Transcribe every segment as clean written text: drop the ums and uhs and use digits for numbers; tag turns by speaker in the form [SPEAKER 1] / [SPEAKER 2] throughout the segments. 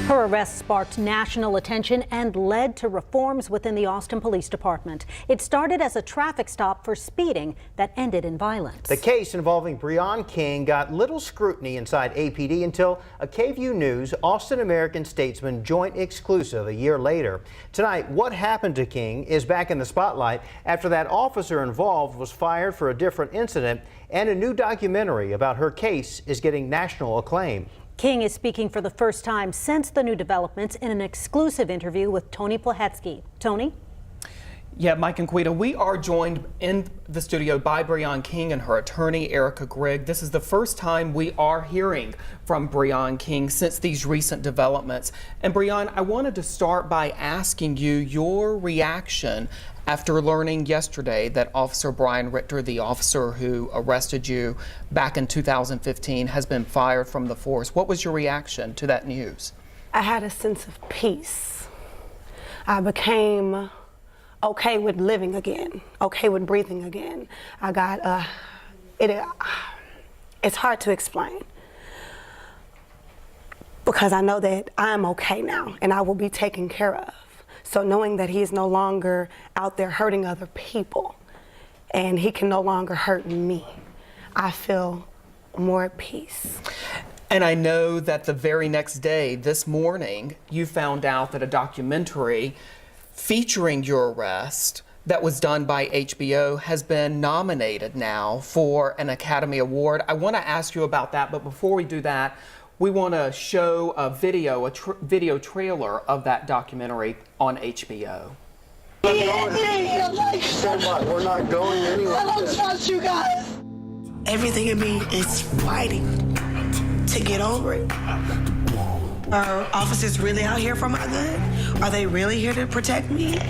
[SPEAKER 1] Her arrest sparked national attention and led to reforms within the Austin Police Department. It started as a traffic stop for speeding that ended in violence.
[SPEAKER 2] The case involving Breaion King got little scrutiny inside APD until a KVUE News Austin American-Statesman joint exclusive a year later. Tonight, what happened to King is back in the spotlight after that officer involved was fired for a different incident, and a new documentary about her case is getting national acclaim.
[SPEAKER 1] King is speaking for the first time since the new developments in an exclusive interview with Tony Plahetsky. Tony?
[SPEAKER 3] Yeah, Mike and Quita, we are joined in the studio by Breaion King and her attorney, Erica Grigg. This is the first time we are hearing from Breaion King since these recent developments. And Breaion, I wanted to start by asking you your reaction after learning yesterday that Officer Brian Richter, the officer who arrested you back in 2015, has been fired from the force. What was your reaction to that news?
[SPEAKER 4] I had a sense of peace. I became okay with living again, okay with breathing again. I got, it's hard to explain because I know that I'm okay now and I will be taken care of. So knowing that he is no longer out there hurting other people and he can no longer hurt me, I feel more at peace.
[SPEAKER 3] And I know that the very next day, this morning, you found out that a documentary featuring your arrest that was done by HBO has been nominated now for an Academy Award. I want to ask you about that, but before we do that, we want to show a video trailer of that documentary on HBO.
[SPEAKER 5] We're not going anywhere.
[SPEAKER 6] I don't trust you guys. Everything in me is fighting to get over it. Are officers really out here for my good? Are they really here to protect me?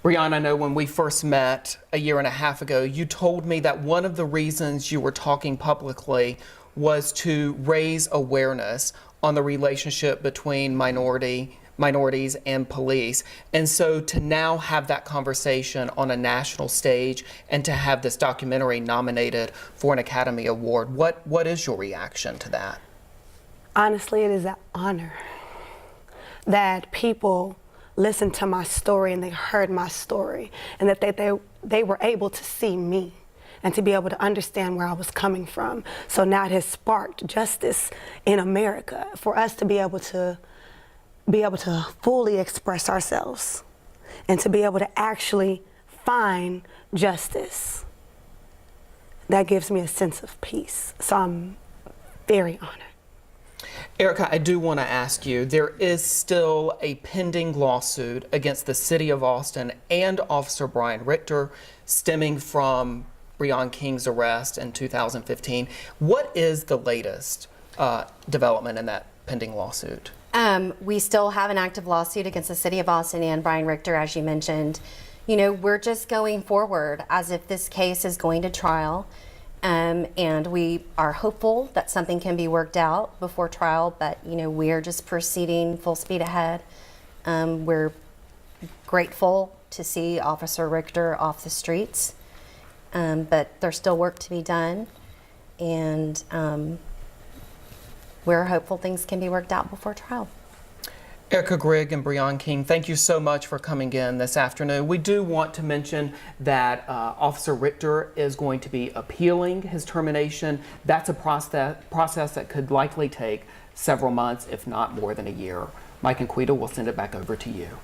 [SPEAKER 3] Breaion, I know when we first met a year and a half ago, you told me that one of the reasons you were talking publicly was to raise awareness on the relationship between minorities and police. And so to now have that conversation on a national stage and to have this documentary nominated for an Academy Award, what is your reaction to that?
[SPEAKER 4] Honestly, it is an honor that people listened to my story and they heard my story and that they were able to see me and to be able to understand where I was coming from. So now it has sparked justice in America for us to be able to fully express ourselves and to be able to actually find justice. That gives me a sense of peace. So I'm very honored.
[SPEAKER 3] Erica, I do want to ask you, there is still a pending lawsuit against the City of Austin and Officer Brian Richter stemming from Breaion King's arrest in 2015. What is the latest development in that pending lawsuit?
[SPEAKER 7] We still have an active lawsuit against the City of Austin and Brian Richter, as you mentioned. You know, we're just going forward as if this case is going to trial. And we are hopeful that something can be worked out before trial, but you know, we're just proceeding full speed ahead. We're grateful to see Officer Richter off the streets, but there's still work to be done, and we're hopeful things can be worked out before trial.
[SPEAKER 3] Erica Grigg and Breaion King, thank you so much for coming in this afternoon. We do want to mention that Officer Richter is going to be appealing his termination. That's a process that could likely take several months, if not more than a year. Mike and Quita will send it back over to you.